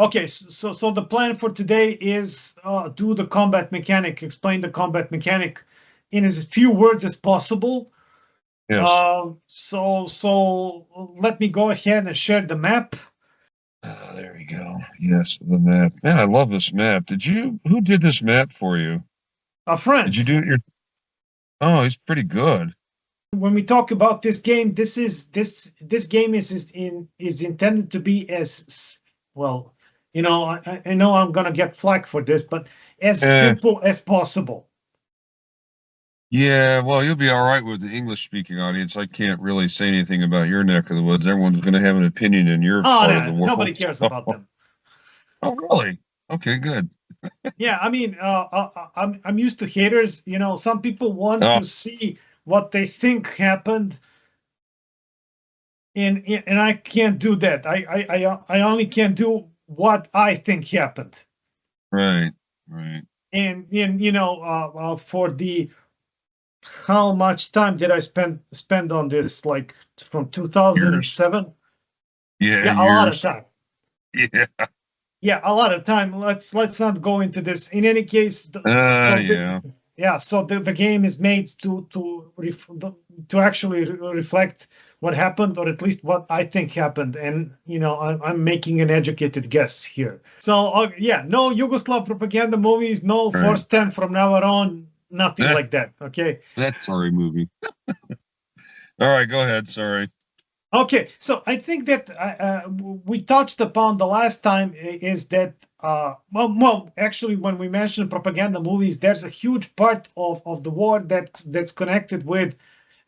Okay, so the plan for today is do the combat mechanic, explain the combat mechanic in as few words as possible. Yes. So let me go ahead and share the map. There we go. Yes, the map. Man, I love this map. Who did this map for you? A Did you friend. do it oh, he's pretty good. When we talk about this game, this game is intended to be as well. I know I'm gonna get flack for this, but as Eh, simple as possible. yeah, well, you'll be all right with the English speaking audience. I can't really say anything about your neck of the woods. Everyone's going to have an opinion in your Oh part of the no, world. nobody cares So, about them. oh, really? Okay, good. Yeah, I mean, I'm used to haters. Some people want Oh, to see what they think happened, and I can't do that. I only can do what I think happened. right, right. And for the how much time did I spend on this? Like from Years. 2007? Yeah, Yeah, a lot of years. time. Yeah. Yeah, a lot of time. Let's not go into this. In any case, Yeah. so the game is made to actually reflect what happened, or at least what I think happened, and I'm making an educated guess here. So yeah, no Yugoslav propaganda movies, no Right. Force 10 from Navarone, nothing Eh, like that. Okay. that's sorry movie. All right, go ahead. Sorry. Okay, so I think that we touched upon the last time is that well, actually, when we mention propaganda movies, there's a huge part of the war that's connected with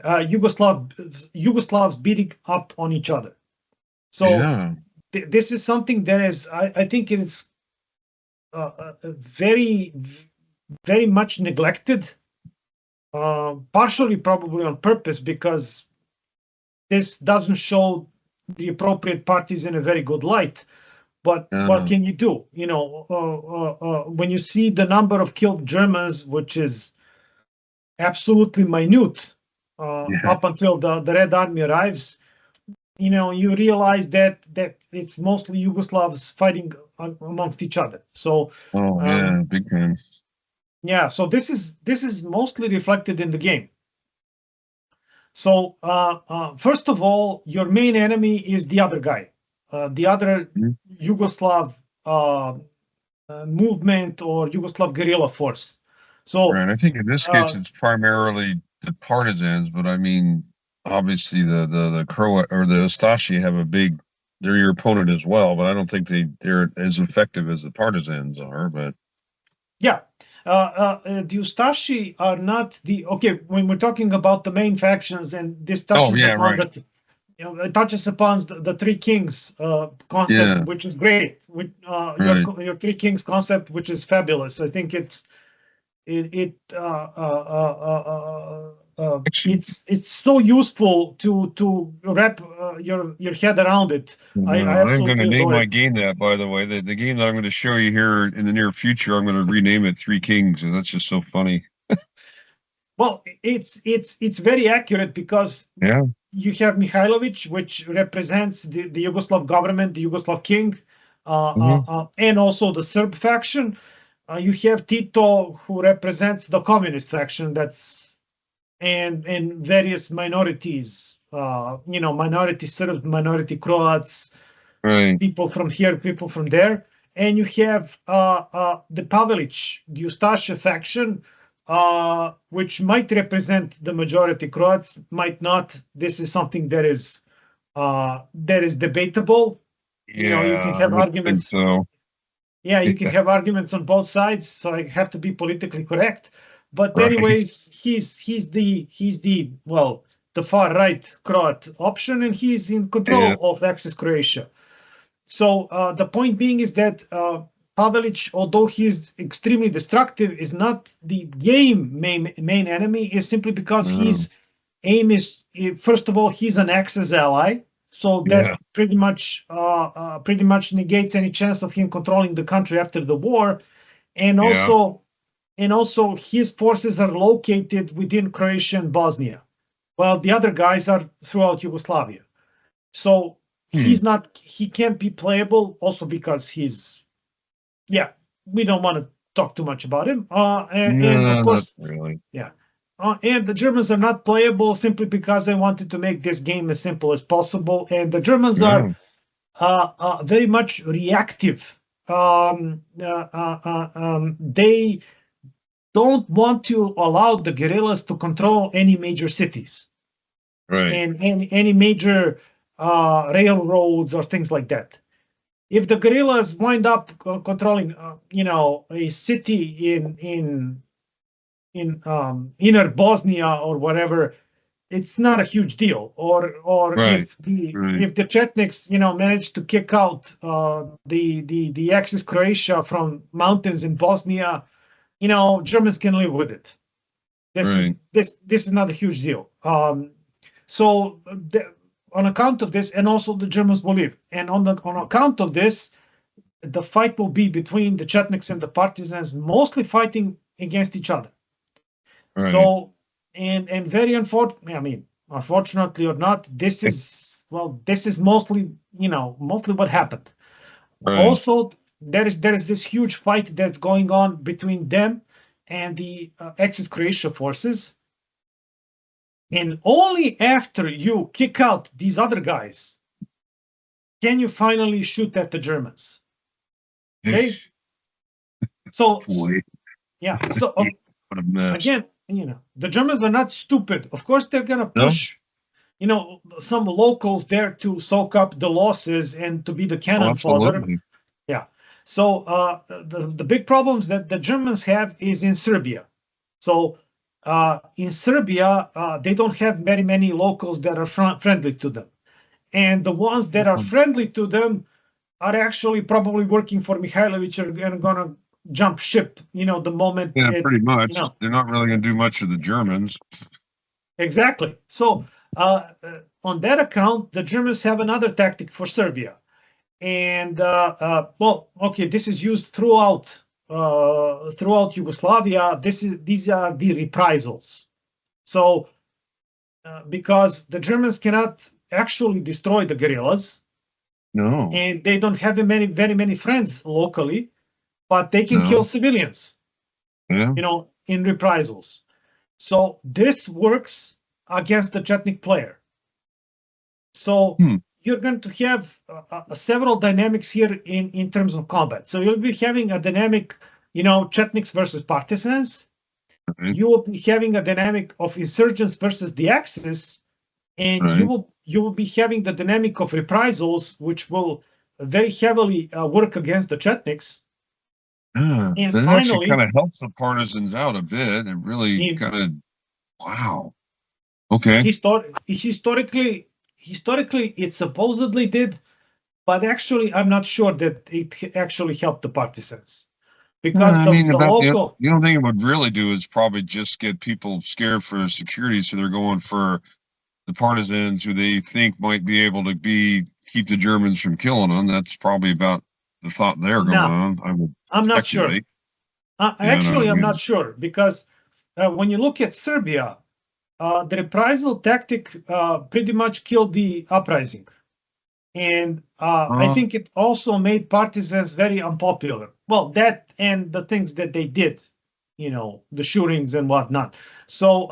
Yugoslavs beating up on each other. So Yeah. this is something that is, I think, it is very, very much neglected, partially probably on purpose because this doesn't show the appropriate parties in a very good light. But what Uh, can you do? When you see the number of killed Germans, which is absolutely minute yeah. up until the Red Army arrives, you realize that it's mostly Yugoslavs fighting amongst each other. So Oh, um, yeah. Big time. yeah, so this is mostly reflected in the game. So first of all, your main enemy is the other guy, the other Mhm. Yugoslav movement or Yugoslav guerrilla force. So Right. I think in this uh, case it's primarily the partisans, but I mean, obviously the Croat or the Ustashi have a big. They're your opponent as well, but I don't think they're as effective as the partisans are. But yeah, the Ustashi are not the okay. When we're talking about the main factions, and this oh touches yeah, upon right. it touches upon the three kings concept, Yeah, which is great. With right. your three kings concept, which is fabulous. I think Actually, it's so useful to wrap your head around it. I I'm going to absolutely name adore my it. game that, by the way. The game that I'm going to show you here in the near future, I'm going to rename it Three Kings, and that's just so funny. Well, it's very accurate because Yeah. you have Mihailovich, which represents the Yugoslav government, the Yugoslav king, Hmm. and also the Serb faction. You have Tito, who represents the communist faction. And various minorities. Minority Serbs, minority Croats, Right. people from here, people from there. And you have the Pavelic, the Ustaša faction, which might represent the majority Croats, might not. This is something that is debatable. You can Yeah, I have would think arguments. so. Yeah, you can Yeah. have arguments on both sides, so I have to be politically correct. But Right. anyways, he's the well, the far right Croat option, and he's in Yeah. control of Axis Croatia. So the point being is that Pavelic, although he's extremely destructive, is not the game main enemy. Is simply because Um, his aim is, first of all, he's an Axis ally, so that yeah. pretty much negates any chance of him controlling the country after the war, and Yeah. also his forces are located within Croatia and Bosnia, while the other guys are throughout Yugoslavia. So he can't be playable also because we don't want to talk too much about him. And of course, not really. yeah. And the Germans are not playable simply because they wanted to make this game as simple as possible. And the Germans are very much reactive. They don't want to allow the guerrillas to control any major cities, Right. and any major railroads or things like that. If the guerrillas wind up controlling, a city in inner Bosnia or whatever, it's not a huge deal. Or if the Chetniks, manage to kick out the Axis Croatia from mountains in Bosnia, Germans can live with it. This is not a huge deal. So on account of this, and also the Germans will leave, and on account of this, the fight will be between the Chetniks and the Partisans, mostly fighting against each other. Right. So, and very unfortunately or not, this is mostly what happened. Right. Also, there is this huge fight that's going on between them and the Axis Croatia forces. And only after you kick out these other guys can you finally shoot at the Germans. Okay? So, yeah. So, again, the Germans are not stupid. Of course, they're going to push, some locals there to soak up the losses and to be the cannon fodder. Yeah. So, the big problems that the Germans have is in Serbia. So, in Serbia, they don't have very many locals that are friendly to them. And the ones that are friendly to them are actually probably working for Mihailovich and going to jump ship, the moment. Yeah, pretty much. They're not really going to do much of the Germans. Exactly. So on that account, the Germans have another tactic for Serbia. And, this is used throughout Yugoslavia. These are the reprisals. So because the Germans cannot actually destroy the guerrillas, no, and they don't have very many friends locally, but they can kill civilians, in reprisals. So this works against the Chetnik player. So you're going to have several dynamics here in terms of combat. So you'll be having a dynamic, Chetniks versus Partisans. You will be having a dynamic of Insurgents versus the Axis, and you will be having the dynamic of Reprisals, which will very heavily work against the Chetniks. And that finally, actually kind of helps the Partisans out a bit. It really kind of, wow. Okay. Historically, it supposedly did, but actually, I'm not sure that it actually helped the Partisans. Because the local... The only thing it would really do is probably just get people scared for security, so they're going for the Partisans who they think might be able to keep the Germans from killing them. That's probably about the thought they're going on. I'm not sure. I'm not sure, because when you look at Serbia, the reprisal tactic pretty much killed the uprising. And I think it also made Partisans very unpopular. Well, that and the things that they did, the shootings and whatnot. So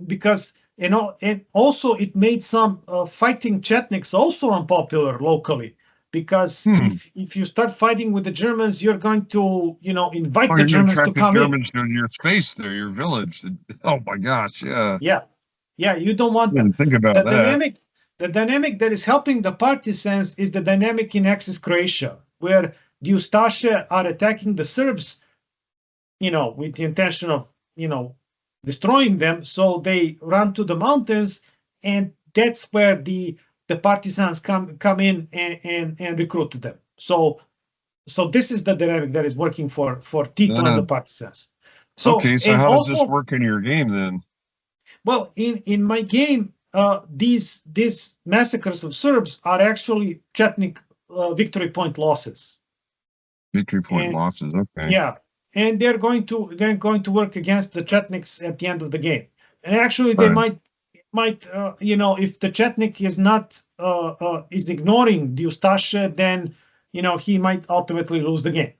because, and also it made some fighting Chetniks also unpopular locally. Because if you start fighting with the Germans, you're going to, invite the Germans to come Germans in your space there, your village. Oh my gosh, yeah. Yeah, you don't want that. Think about that. The dynamic that is helping the Partisans is the dynamic in Axis Croatia, where the Ustaše are attacking the Serbs, with the intention of, destroying them. So they run to the mountains, and that's where the Partisans come in and recruit them. So this is the dynamic that is working for Tito and the Partisans. So how does this work in your game then? Well, in my game, these massacres of Serbs are actually Chetnik victory point losses. Victory point losses, okay. Yeah, and they're going to work against the Chetniks at the end of the game. And actually, they might if the Chetnik is not is ignoring the Ustaše, then he might ultimately lose the game.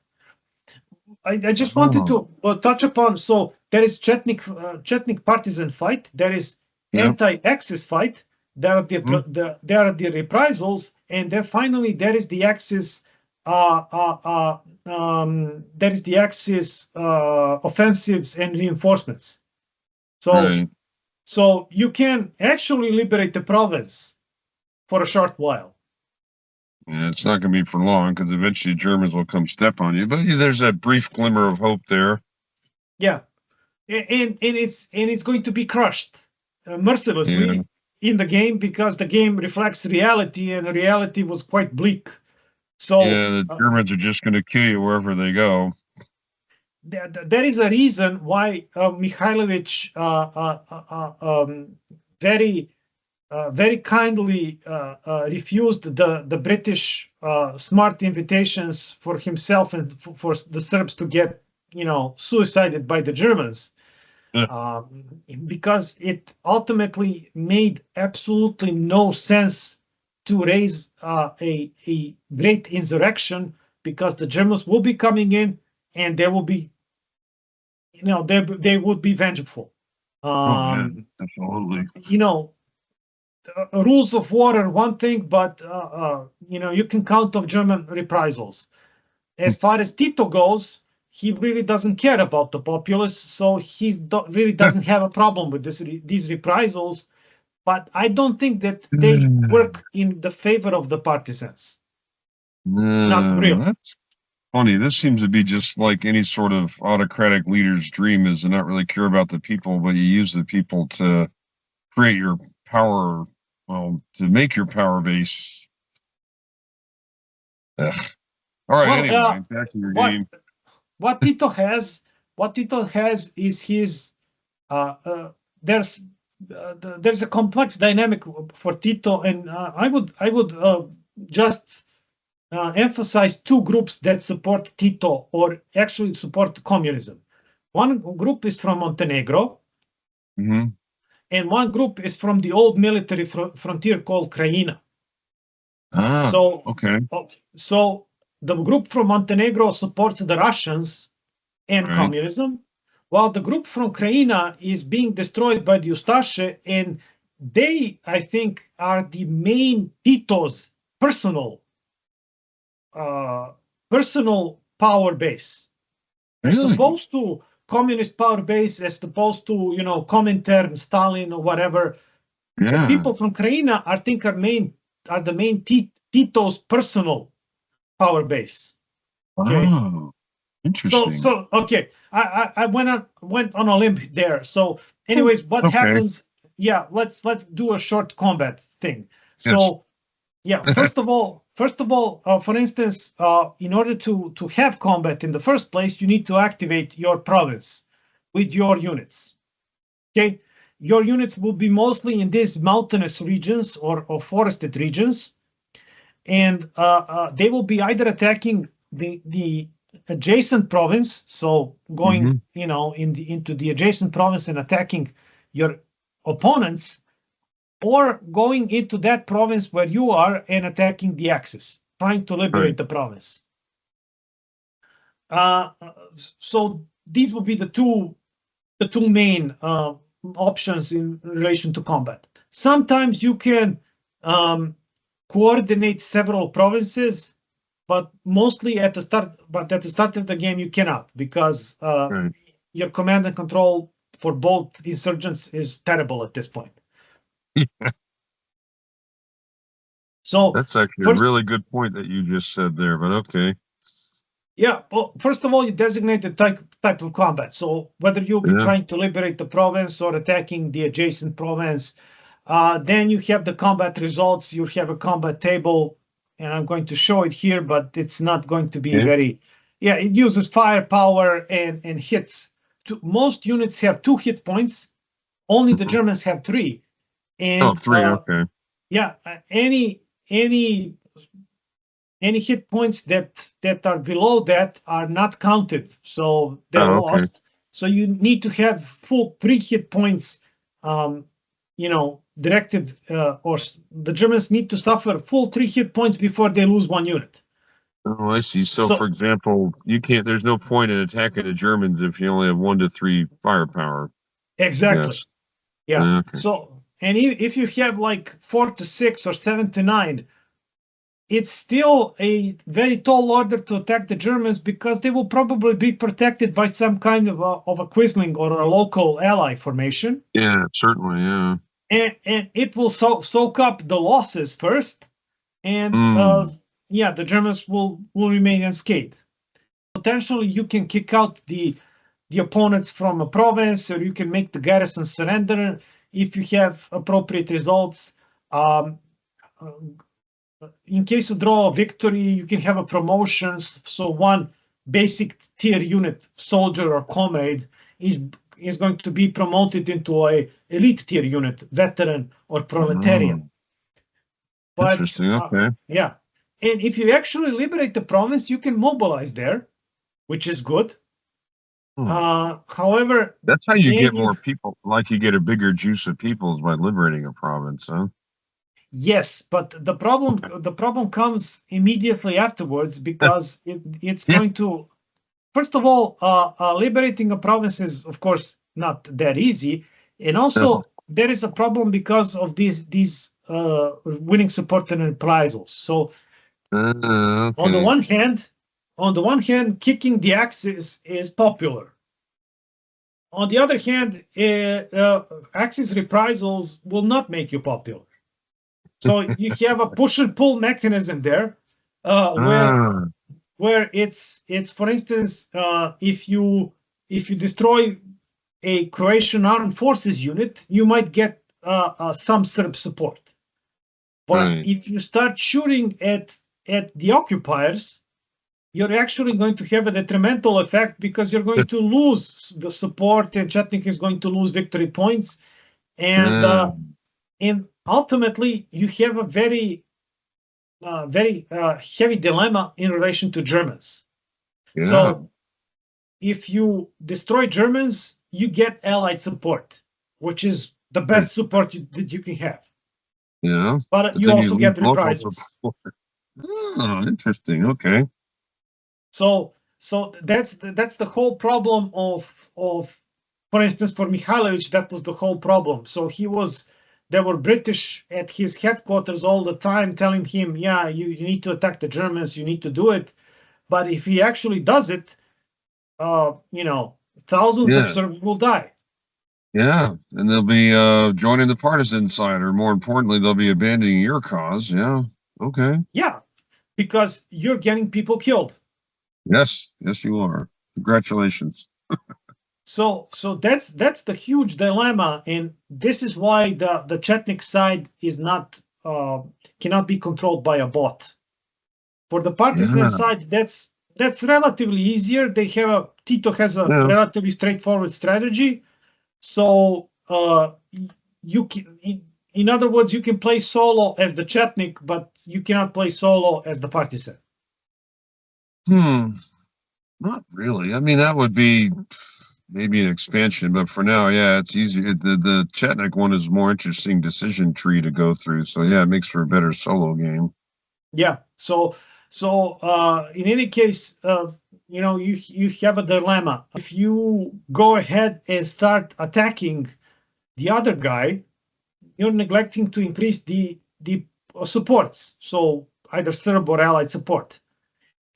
I just wanted to touch upon. So there is Chetnik partisan fight. There is anti-Axis fight. There are the reprisals, and then finally there is the Axis. There is the Axis offensives and reinforcements. So you can actually liberate the province for a short while. Yeah, it's not going to be for long because eventually Germans will come step on you. But there's that brief glimmer of hope there. Yeah, and it's going to be crushed mercilessly in the game because the game reflects reality, and the reality was quite bleak. So the Germans are just going to kill you wherever they go. There is a reason why Mihailovich very kindly refused the British smart invitations for himself and for the Serbs to get suicided by the Germans, because it ultimately made absolutely no sense to raise a great insurrection, because the Germans will be coming in and they will be, they would be vengeful. Absolutely. Rules of war are one thing, but you can count on German reprisals. As far as Tito goes, he really doesn't care about the populace, so he really doesn't have a problem with these reprisals. But I don't think that they work in the favor of the partisans. Not really. That's funny. This seems to be just like any sort of autocratic leader's dream, is to not really care about the people, but you use the people to create your power, to make your power base. Ugh. All right, anyway, back to your game. What Tito has is his, there's a complex dynamic for Tito, and I would just emphasize two groups that support Tito, or actually support communism. One group is from Montenegro, and one group is from the old military frontier called Krajina. So the group from Montenegro supports the Russians and communism, while the group from Krajina is being destroyed by the Ustaše, and they, I think, are the main Tito's personal power base. As opposed to communist power base, as opposed to Comintern, Stalin, or whatever. The people from Krajina, I think, are the main Tito's personal power base. Okay. Oh, interesting. So okay, I went on a limb there. So, anyways, what happens? Yeah, let's do a short combat thing. So, first of all, for instance, in order to have combat in the first place, you need to activate your province with your units. Okay, your units will be mostly in these mountainous regions or forested regions, and they will be either attacking the adjacent province, so going into the adjacent province and attacking your opponents, or going into that province where you are and attacking the Axis, trying to liberate the province. So these will be the two main options in relation to combat. Sometimes you can coordinate several provinces, but mostly at the start. But at the start of the game, you cannot, because your command and control for both insurgents is terrible at this point. So that's actually a really good point that you just said there, but okay. Yeah, well, first of all, you designate the type of combat. So whether you'll be trying to liberate the province or attacking the adjacent province, then you have the combat results. You have a combat table, and I'm going to show it here, but it's not going to be very. Yeah, it uses firepower and hits. Most units have 2 hit points. Only the Germans have 3. And, 3. Okay. Yeah, any hit points that are below that are not counted, so they're lost. So you need to have full 3 hit points, directed, the Germans need to suffer full 3 hit points before they lose 1 unit. Oh, I see. So, for example, there's no point in attacking the Germans if you only have 1 to 3 firepower. Exactly. Yes. Yeah. Okay. So, and if you have like 4 to 6 or 7 to 9, it's still a very tall order to attack the Germans because they will probably be protected by some kind of a Quisling or a local ally formation. Yeah, certainly. Yeah. And it will soak up the losses first, and the Germans will remain unscathed. Potentially, you can kick out the opponents from a province, or you can make the garrison surrender if you have appropriate results. In case of draw or victory, you can have a promotion. So one basic tier unit, soldier or comrade, is going to be promoted into a elite tier unit, veteran or proletarian. But, interesting. Okay. Yeah. And if you actually liberate the province, you can mobilize there, which is good. However, that's how you get more people. Like you get a bigger juice of peoples by liberating a province, huh? Yes, but the problem comes immediately afterwards because it's going to. First of all, liberating a province is, of course, not that easy, and also there is a problem because of these winning support and reprisals. So, on the one hand, kicking the Axis is popular. On the other hand, Axis reprisals will not make you popular. So you have a push and pull mechanism there, where it's for instance, if you destroy a Croatian armed forces unit, you might get some Serb support. But if you start shooting at the occupiers, you're actually going to have a detrimental effect because you're going to lose the support, and Chetnik is going to lose victory points, and ultimately you have a very heavy dilemma in relation to Germans. Yeah. So if you destroy Germans, you get Allied support, which is the best support that you can have. Yeah, but you also get reprisals. Oh, interesting. Okay. So that's the whole problem of for instance, for Mihailovich, that was the whole problem. So there were British at his headquarters all the time telling him, yeah, you need to attack the Germans, you need to do it. But if he actually does it, thousands of Serbs will die. Yeah, and they'll be joining the partisan side, or more importantly, they'll be abandoning your cause. Yeah, okay. Yeah, because you're getting people killed. Yes, you are. Congratulations. So that's the huge dilemma, and this is why the Chetnik side is not cannot be controlled by a bot. For the partisan side, that's relatively easier. Tito has a relatively straightforward strategy. So you can, in other words, you can play solo as the Chetnik, but you cannot play solo as the partisan. Not really. I mean, that would be maybe an expansion, but for now, yeah, it's easy. The Chetnik one is a more interesting decision tree to go through. So yeah, it makes for a better solo game. Yeah. So in any case, you have a dilemma. If you go ahead and start attacking the other guy, you're neglecting to increase the supports. So either Serb or Allied support.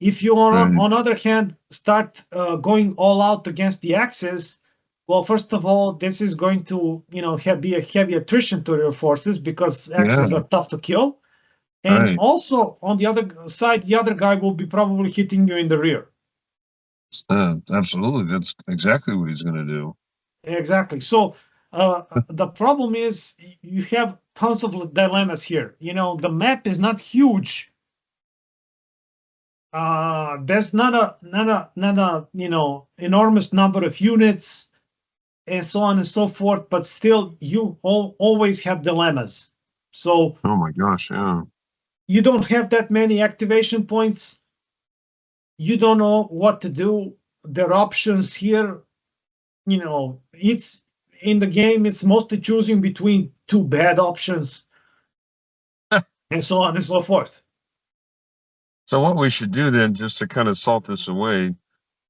If you, on the other hand, start going all out against the Axis, well, first of all, this is going to be a heavy attrition to your forces because Axis are tough to kill. And also, on the other side, the other guy will be probably hitting you in the rear. Absolutely. That's exactly what he's going to do. Exactly. So the problem is you have tons of dilemmas here. The map is not huge. There's not a enormous number of units and so on and so forth, but still you always have dilemmas. So oh my gosh, yeah. You don't have that many activation points. You don't know what to do. There are options here. It's in the game. It's mostly choosing between two bad options, and so on and so forth. So what we should do then, just to kind of salt this away,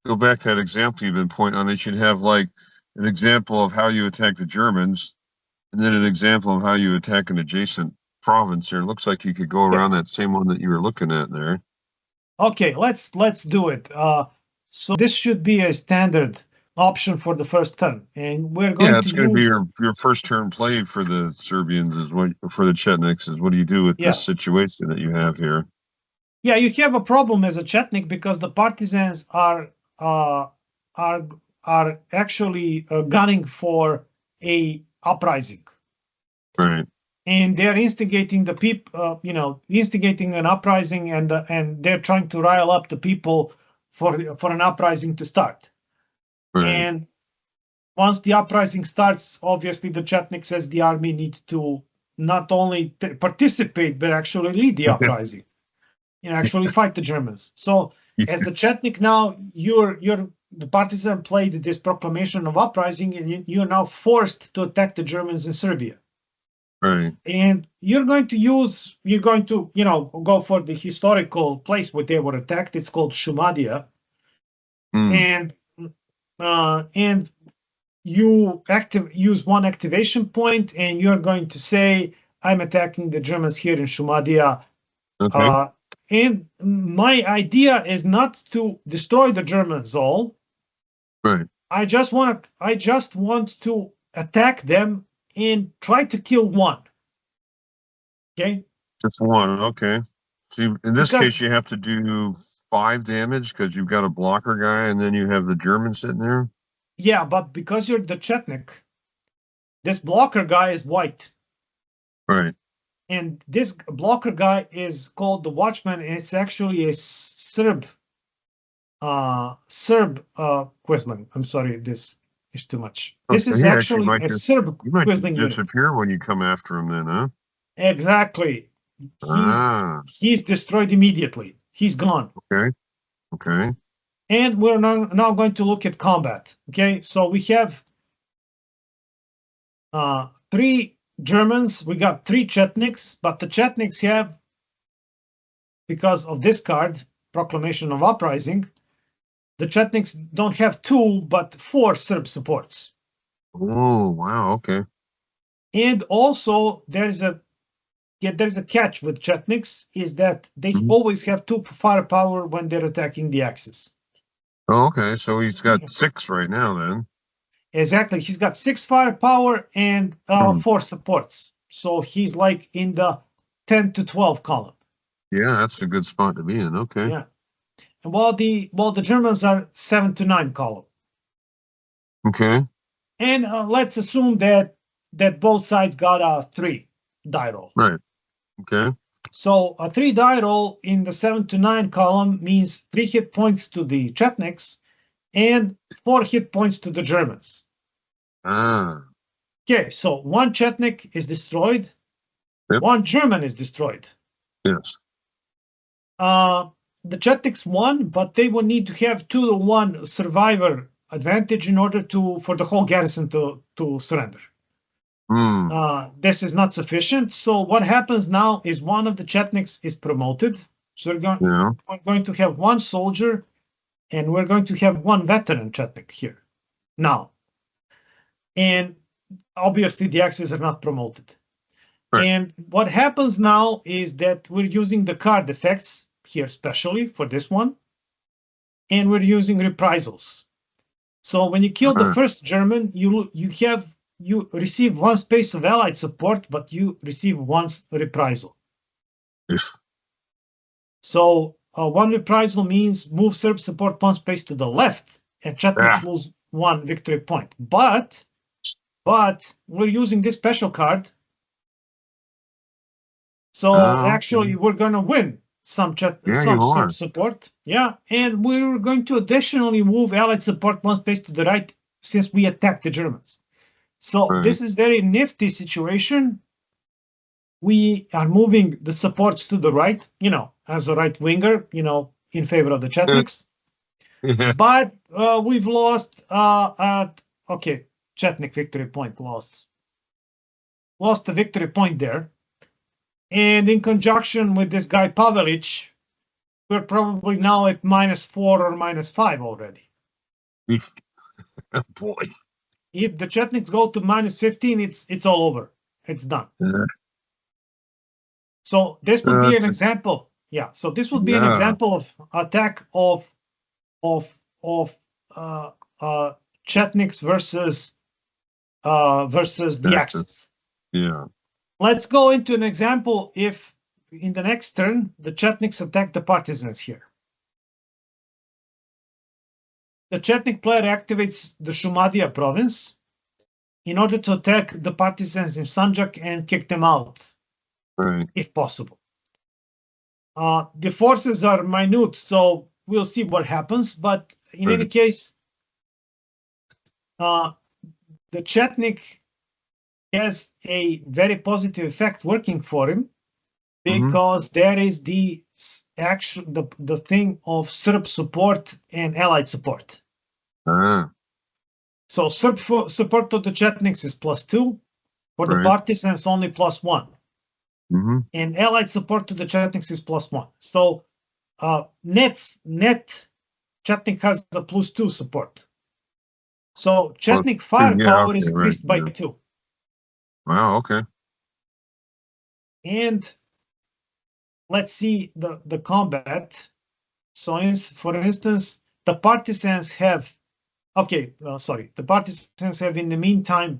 go back to that example you've been pointing on. They should have like an example of how you attack the Germans, and then an example of how you attack an adjacent province here. It looks like you could go around that same one that you were looking at there. Okay, let's do it. So this should be a standard option for the first turn, and we're going it's going to be your first turn played for the Serbians is what for the Chetniks is what do you do with this situation that you have here? Yeah, you have a problem as a Chetnik because the Partisans are actually gunning for a uprising, right? And they're instigating the people, instigating an uprising, and they're trying to rile up the people for an uprising to start. Right. And once the uprising starts, obviously the Chetniks as the army need to not only participate but actually lead the uprising and actually fight the Germans. So as the Chetnik now, the partisan played this proclamation of uprising, and you're now forced to attack the Germans in Serbia. Right. And you're going to go for the historical place where they were attacked. It's called Shumadia. And you use one activation point, and you're going to say, I'm attacking the Germans here in Shumadia. Okay. And my idea is not to destroy the Germans all. Right. I just want to attack them and try to kill one. Okay? Just one, okay. So in this case, you have to do 5 damage because you've got a blocker guy, and then you have the German sitting there? Yeah, but because you're the Chetnik, this blocker guy is white. Right. And this blocker guy is called the Watchman, and it's actually a Serb Quisling. I'm sorry, this is too much. This is actually a Serb Quisling unit. Disappear when you come after him then, huh? Exactly. He's destroyed immediately. He's gone. Okay. And we're now going to look at combat. Okay, so we have 3 Germans, we got 3 Chetniks, but the Chetniks have, because of this card, Proclamation of Uprising, the Chetniks don't have 2, but 4 Serb supports. Oh, wow, okay. And also, there's a catch with Chetniks, is that they always have 2 firepower when they're attacking the Axis. Oh, okay, so he's got 6 right now then. Exactly, he's got 6 firepower and 4 supports. So he's like in the 10 to 12 column. Yeah, that's a good spot to be in. Okay. Yeah, and while the Germans are 7 to 9 column. Okay. And let's assume that both sides got a 3 die roll. Right. Okay. So a 3 die roll in the 7 to 9 column means 3 hit points to the Chetniks and 4 hit points to the Germans. Okay, so 1 Chetnik is destroyed. Yep. 1 German is destroyed. Yes. The Chetniks won, but they will need to have 2-to-1 survivor advantage in order for the whole garrison to surrender. This is not sufficient. So what happens now is one of the Chetniks is promoted. So we're going to have 1 soldier, and we're going to have 1 veteran Chetnik here now. And obviously the Axis are not promoted. Right. And what happens now is that we're using the card effects here, especially for this one, and we're using reprisals. So when you kill the first German, you receive 1 space of allied support, but you receive 1 reprisal. Yes. So 1 reprisal means move Serb support 1 space to the left, and Chetniks lose 1 victory point. But we're using this special card. So actually, we're going to win some support. Yeah, and we're going to additionally move allied support 1 space to the right since we attacked the Germans. So this is very nifty situation. We are moving the supports to the right, as a right winger, in favor of the Chetniks. But we've lost, Chetnik victory point loss. lost a victory point there. And in conjunction with this guy Pavelic, we're probably now at -4 or -5 already. Boy. If the Chetniks go to -15, it's all over. It's done. Yeah. So this would be an example. Yeah. So this would be an example of attack of Chetniks versus the Axis. Yeah. Let's go into an example if in the next turn the Chetniks attack the Partisans here. The Chetnik player activates the Shumadia province in order to attack the Partisans in Sanjak and kick them out, right, if possible. The forces are minute, so we'll see what happens. But in any case, the Chetnik has a very positive effect working for him because there is the thing of Serb support and Allied support. So Serb support to the Chetniks is +2, for the Partisans only +1. And Allied support to the Chetniks is +1. So net Chetnik has a +2 support. So Chetnik firepower is increased by 2. Wow, okay. And let's see the combat. So for instance, the Partisans have, the Partisans have in the meantime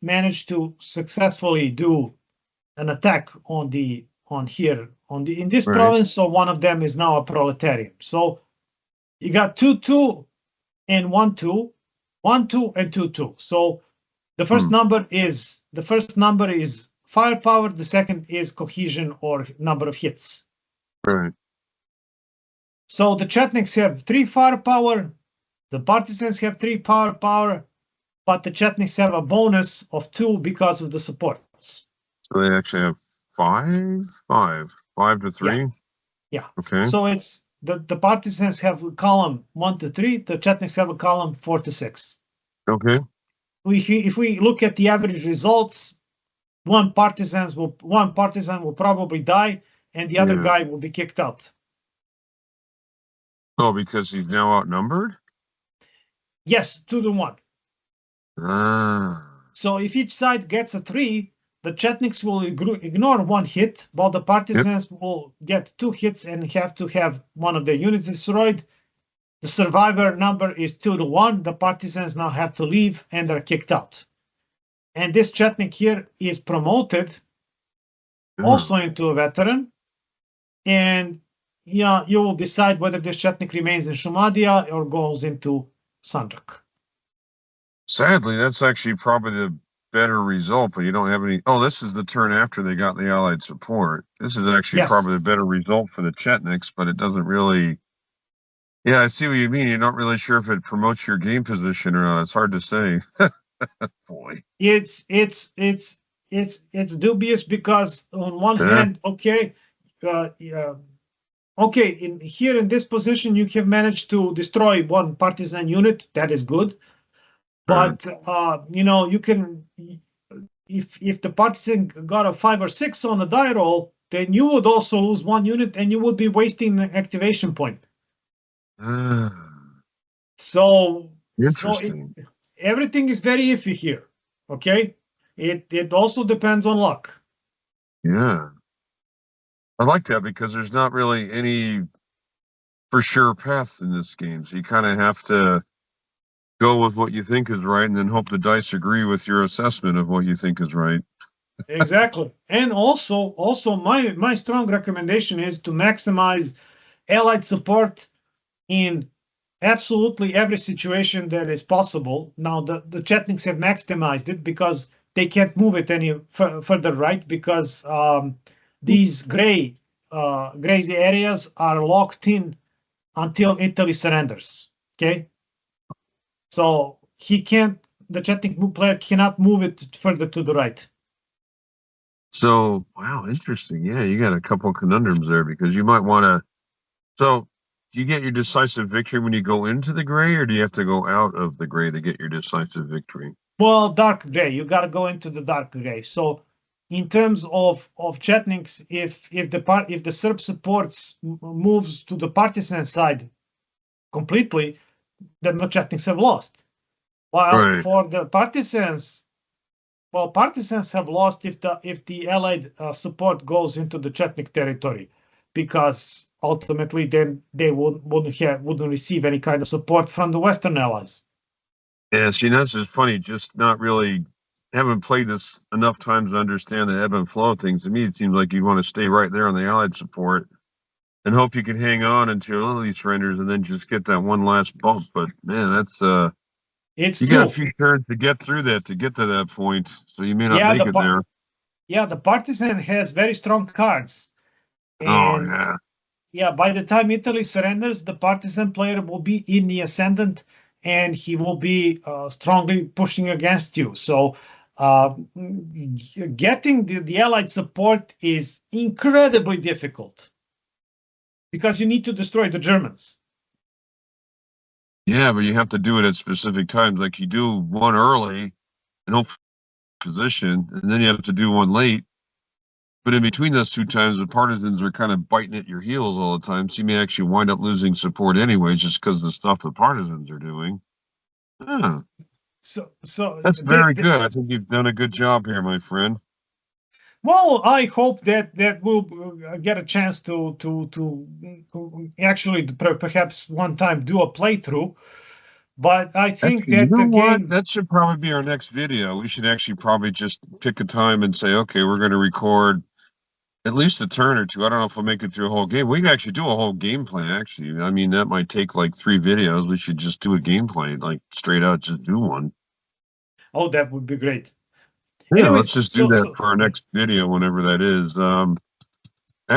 managed to successfully do an attack in this province. So one of them is now a proletarian. So you got 2-2 and 1-2, 1-2 and 2-2. So the first number is firepower. The second is cohesion or number of hits. Right. So the Chetniks have 3 firepower. The Partisans have 3 firepower, but the Chetniks have a bonus of 2 because of the supports. So they actually have 5 to 3. Yeah. Okay. So it's the Partisans have a column 1 to 3. The Chetniks have a column 4 to 6. Okay. If we look at the average results, one partisan will probably die, and the other guy will be kicked out. Oh, because he's now outnumbered? Yes, 2 to 1. Ah. So if each side gets a 3, the Chetniks will ignore 1 hit, while the Partisans will get 2 hits and have to have one of their units destroyed. The survivor number is 2 to 1. The Partisans now have to leave and they're kicked out. And this Chetnik here is promoted also into a veteran. And you will decide whether this Chetnik remains in Shumadia or goes into Sanjak. Sadly, that's actually probably the better result, but you don't have any. Oh, this is the turn after they got the Allied support. This is actually probably the better result for the Chetniks, but it doesn't really. Yeah, I see what you mean. You're not really sure if it promotes your game position or not. It's hard to say. Boy, it's dubious because on one hand, in this position you have managed to destroy 1 partisan unit. That is good, but you can if the partisan got a 5 or 6 on a die roll, then you would also lose 1 unit and you would be wasting an activation point. So interesting. Everything is very iffy here. Okay, it also depends on luck. Yeah, I like that because there's not really any for sure path in this game. So you kind of have to go with what you think is right and then hope the dice agree with your assessment of what you think is right. Exactly. And also my strong recommendation is to maximize Allied support in absolutely every situation that is possible. Now the Chetniks have maximized it because they can't move it any further right because these gray areas are locked in until Italy surrenders. Okay, so the Chetnik player cannot move it further to the right. So wow, interesting. Yeah, you got a couple of conundrums there because you might want to. So do you get your decisive victory when you go into the gray, or do you have to go out of the gray to get your decisive victory? Well, dark gray. You got to go into the dark gray. So, in terms of Chetniks, if the Serb supports moves to the partisan side completely, then the Chetniks have lost. While Right. for the partisans, well, partisans have lost if the Allied support goes into the Chetnik territory, because ultimately then they wouldn't receive any kind of support from the Western allies. Yeah, see, that's just funny. Just not really haven't played this enough times to understand the ebb and flow of things. To me, it seems like you want to stay right there on the Allied support and hope you can hang on until Italy surrenders and then just get that one last bump. But man, that's It's you got a true. few turns to get through that to get to that point. So you may not Yeah, make it there. yeah, the partisan has very strong cards, Oh and yeah. yeah, by the time Italy surrenders, the partisan player will be in the ascendant, and he will be strongly pushing against you. So, getting the Allied support is incredibly difficult because you need to destroy the Germans. Yeah, but you have to do it at specific times. Like you do one early and hope for position, and then you have to do one late. But in between those two times, the partisans are kind of biting at your heels all the time. So you may actually wind up losing support anyways, just because of the stuff the partisans are doing. Yeah, So that's very good. I think you've done a good job here, my friend. well, I hope that we'll get a chance to actually perhaps one time do a playthrough. But I think Actually, you that know the what? game. That should probably be our next video. We should actually probably just pick a time and say, okay, we're going to record at least a turn or two. I don't know if we'll make it through a whole game. We can actually do a whole gameplay, actually. I mean, that might take like 3 videos. We should just do a gameplay, like straight out, just do one. Oh, that would be great. Yeah, let's Anyways, just do that for our next video, whenever that is.